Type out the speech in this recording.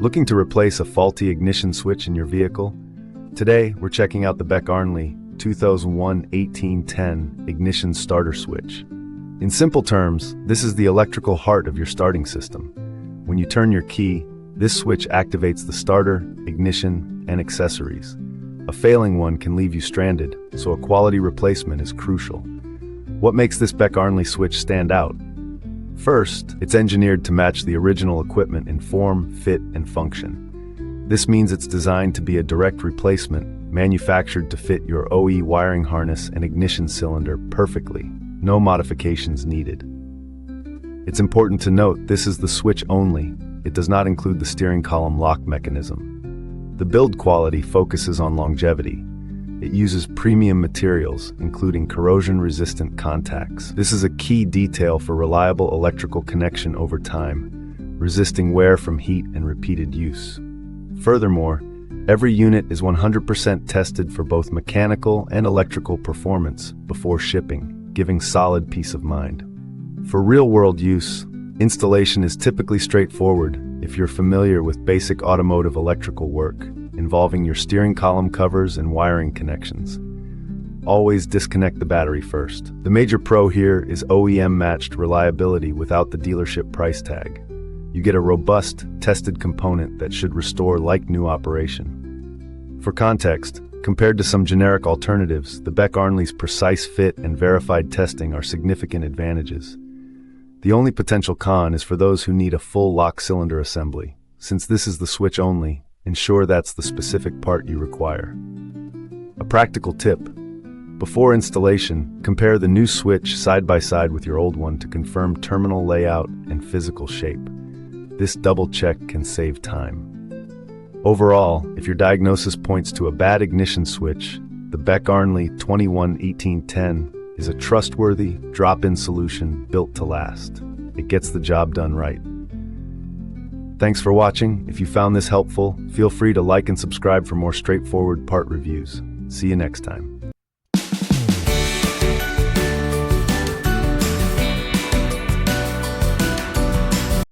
Looking to replace a faulty ignition switch in your vehicle? Today, we're checking out the Beck Arnley 2001-1810 ignition starter switch. In simple terms, this is the electrical heart of your starting system. When you turn your key, this switch activates the starter, ignition, and accessories. A failing one can leave you stranded, so a quality replacement is crucial. What makes this Beck Arnley switch stand out? First, it's engineered to match the original equipment in form, fit, and function. This means it's designed to be a direct replacement, manufactured to fit your OE wiring harness and ignition cylinder perfectly. No modifications needed. It's important to note this is the switch only. It does not include the steering column lock mechanism. The build quality focuses on longevity. It uses premium materials, including corrosion-resistant contacts. This is a key detail for reliable electrical connection over time, resisting wear from heat and repeated use. Furthermore, every unit is 100% tested for both mechanical and electrical performance before shipping, giving solid peace of mind. For real-world use, installation is typically straightforward if you're familiar with basic automotive electrical work, involving your steering column covers and wiring connections. Always disconnect the battery first. The major pro here is OEM-matched reliability without the dealership price tag. You get a robust, tested component that should restore like new operation. For context, compared to some generic alternatives, the Beck Arnley's precise fit and verified testing are significant advantages. The only potential con is for those who need a full lock cylinder assembly. Since this is the switch only, ensure that's the specific part you require. A practical tip: before installation, compare the new switch side by side with your old one to confirm terminal layout and physical shape. This double check can save time. Overall, if your diagnosis points to a bad ignition switch, the Beck Arnley 21-1810 is a trustworthy, drop-in solution built to last. It gets the job done right. Thanks for watching. If you found this helpful, feel free to like and subscribe for more straightforward part reviews. See you next time.